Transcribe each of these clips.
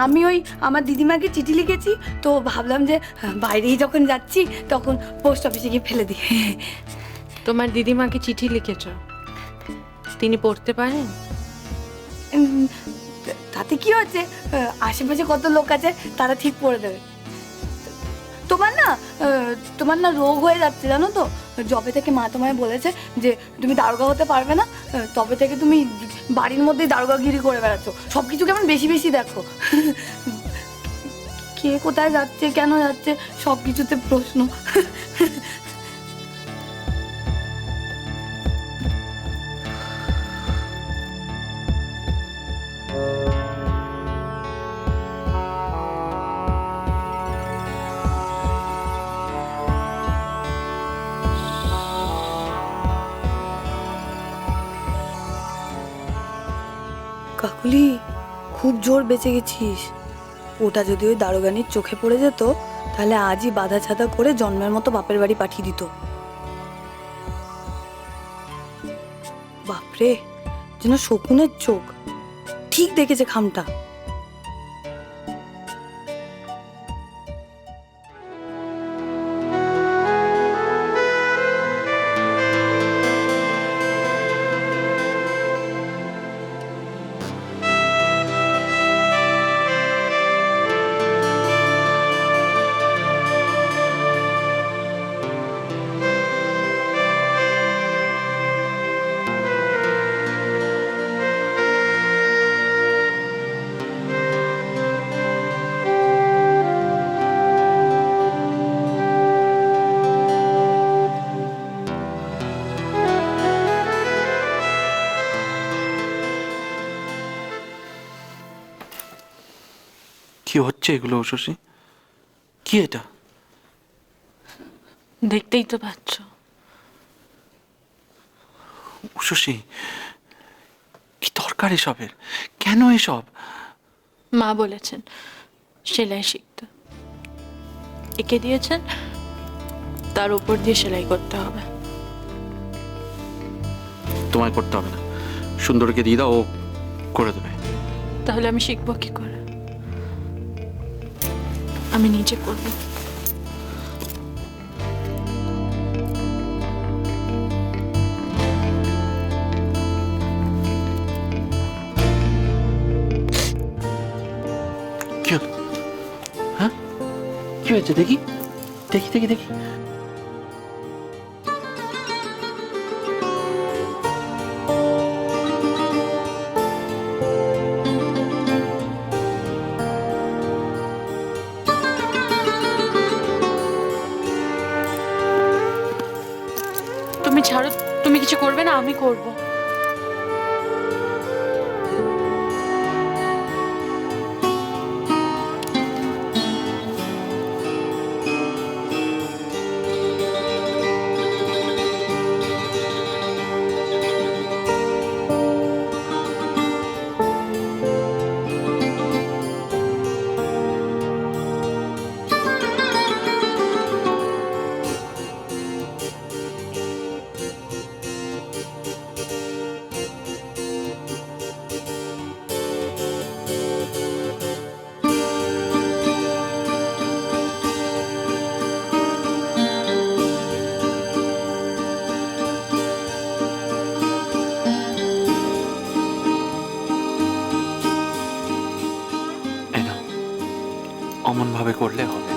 আমি ওই আমার দিদিমাকে চিঠি লিখেছি, তো ভাবলাম যে বাইরেই যখন যাচ্ছি তখন পোস্ট অফিসে গিয়ে ফেলে দিই। তোমার দিদিমাকে চিঠি লিখেছ, তিনি পড়তে পারেন? উম, তাতে কি হচ্ছে, আশেপাশে কত লোক আছে, তারা ঠিক পড়ে দেবে। তোমার না তোমার না রোগ হয়ে যাচ্ছে জানো তো। যবে থেকে মা তোমায় বলেছে যে তুমি দারোগা হতে পারবে না, তবে থেকে তুমি বাড়ির মধ্যেই দারোগাগিরি করে বেড়াচ্ছ, সব কিছু কেমন বেশি বেশি দেখো। কে কোথায় যাচ্ছে, কেন যাচ্ছে, সব কিছুতে প্রশ্ন। কাকুলি, খুব জোর বেঁচে গেছিস। ওটা যদি ওই দারোগানির চোখে পড়ে যেত, তাহলে আজই বাধা ছাদা করে জন্মের মতো বাপের বাড়ি পাঠিয়ে দিত। বাপরে, যেন শকুনের চোখ, ঠিক দেখেছে খামটা। কি হচ্ছে এগুলো শশী? কি এটা? দেখতেই তো পাচ্ছ। শশী, কি দরকার এসবের? কেন এসব? মা বলেছেন সেলাই শিখতে, এঁকে দিয়েছেন, তার উপর দিয়ে সেলাই করতে হবে। তোমায় করতে হবে না, সুন্দরকে দিয়ে দাও, ও করে দেবে। তাহলে আমি শিখবো কি করে? আমি নিজে করবো। কি হলো? হ্যাঁ, কি হয়েছে? দেখি দেখি দেখি দেখি। তুমি ছাড়ো, তুমি কিছু করবে না, আমি করবো। এই নাও, অমন ভাবে করলে হবে।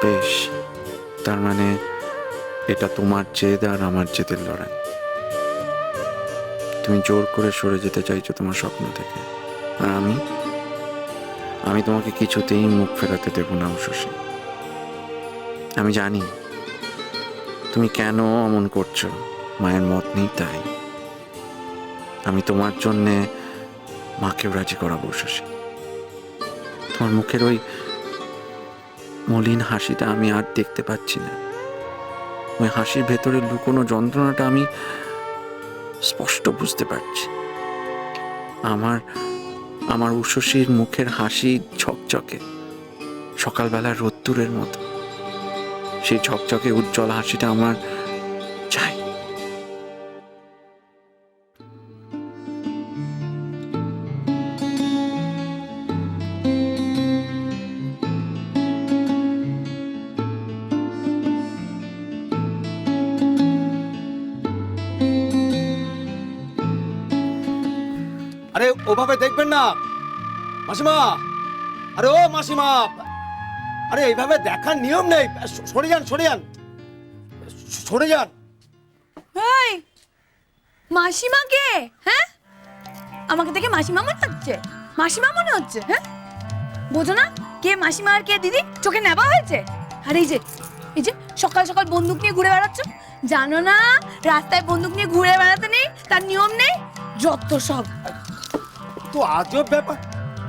বেশ, তার মানে এটা তোমার জেদ আর আমার জেদের লড়াই। তুমি জোর করে সরে যেতে চাইছো তোমার স্বপ্ন থেকে, আর আমি তোমাকে কিছুতেই মুখ ফেরাতে দেব না শশী। আমি জানি তুমি কেন অমন করছো, মায়ের মত নেই তাই। আমি তোমার জন্যে মাকেও রাজি করাবো শশী। তোমার মুখের ওই মলিন হাসিটা আমি আর দেখতে পাচ্ছি না। ওই হাসির ভেতরে লুকোনো যন্ত্রণাটা আমি স্পষ্ট বুঝতে পারছি। আমার আমার উষসীর মুখের হাসি ঝকঝকে, সকালবেলার রোদ্দুরের মতো। সেই ঝকঝকে উজ্জ্বল হাসিটা আমার চাই। আরে ওভাবে দেখবেন না মাসিমা। আরে ও মাসিমা, আরে এইভাবে দেখার নিয়ম নেই। সরে যান, সরে যান, সরে যান। এই মাসিমা কে? হ্যাঁ, আমাকে দেখে মাসিমা মনে হচ্ছে? মাসিমা মনে হচ্ছে? হ্যাঁ, বোঝো না কে মাসিমা আর কে দিদি? চোখে নেবা হয়েছে? আর এই যে সকাল সকাল বন্দুক নিয়ে ঘুরে বেড়াচ্ছ, জানো না রাস্তায় বন্দুক নিয়ে ঘুরে বেড়াতে নেই, তার নিয়ম নেই? যত সব তো আজব ব্যাপার।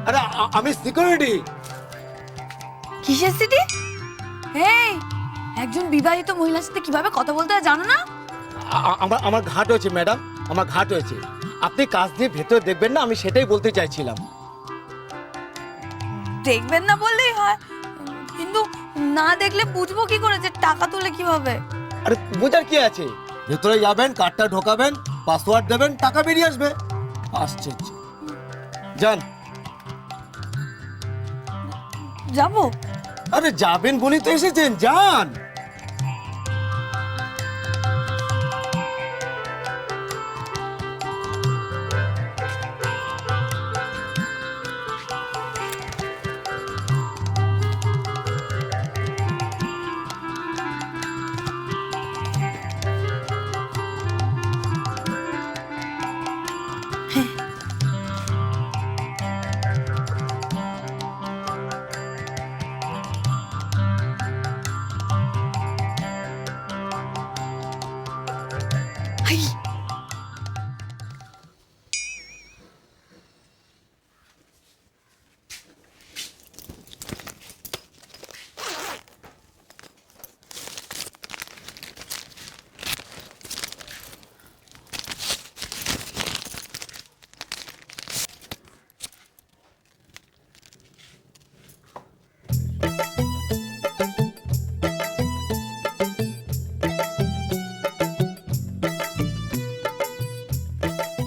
আরে আমি সিকিউরিটি। কিসের সিটি? এই একজন বিবাহিত মহিলার সাথে কিভাবে কথা বলতে হয় জানো না? আমার ঘাট হয়েছে ম্যাডাম, আমার ঘাট হয়েছে। আপনি কাজ দিয়ে ভেতরে দেখবেন না, আমি সেটাই বলতে চাইছিলাম। দেখবেন না বললেই হয়, কিন্তু না দেখলে বুঝবো কি করে যে টাকা তুলে কিভাবে? আরে বোঝার কি আছে, ভেতরে যাবেন, কার্ডটা ঢোকাবেন, পাসওয়ার্ড দেবেন, টাকা বেরিয়ে আসবে। আশ্চর্য। যান। যাবো? আরে যাবেন বলেই তো এসেছেন, যান। হাই,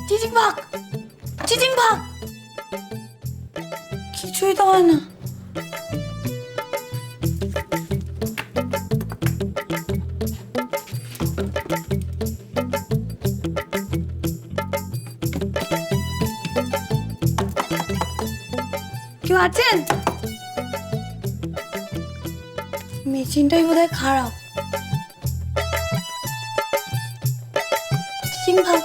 চিচিং ভাগ, চিচিং ভাগ। কিছুই তো হয় না। কেউ আছেন? মেশিনটাই বোধহয় খারাপ। চিচিং ভাগ।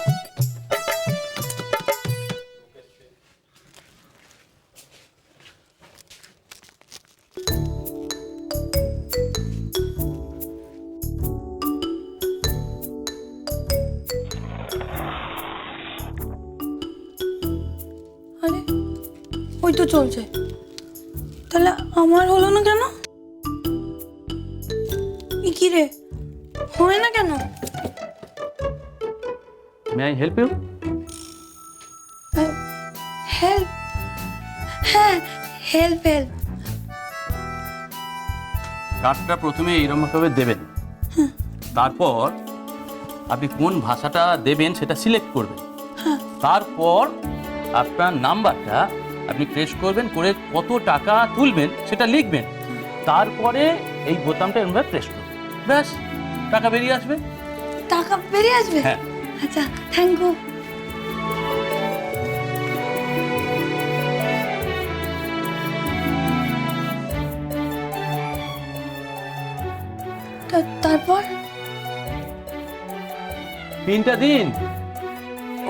আরে ওই তো চলছে, তাহলে আমার হলো না কেন? কি রে, হয় না কেন? May I help you? Help? হ্যাঁ, হেল্প হেল্প। কার্ডটা প্রথমে এইরকম ভাবে দেবেন, তারপর আপনি কোন ভাষাটা দেবেন সেটা সিলেক্ট করবেন, তারপর আপনার নাম্বারটা আপনি প্রেস করবেন, করে কত টাকা তুলবেন সেটা লিখবেন, তারপরে এই বোতামটা এরকমভাবে প্রেস করবেন, ব্যাস টাকা বেরিয়ে আসবে। টাকা বেরিয়ে আসবে? হ্যাঁ। আচ্ছা, থ্যাংক ইউ। তারপর পিনটা দিন।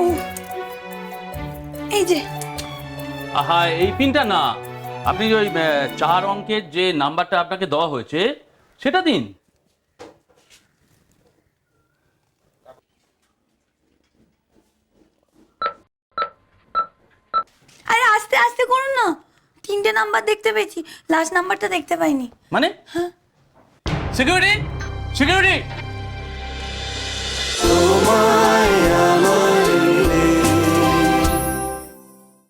ও এই যে। আহা, এই পিনটা না, আপনি ওই 4 অঙ্কের যে নাম্বারটা আপনাকে দেওয়া হয়েছে সেটা দিন। আরে আস্তে আস্তে করুন না, 3টে নাম্বার দেখতে পেয়েছি, লাস্ট নাম্বারটা দেখতে পাইনি। মানে? হ্যাঁ। Security, security. তোমার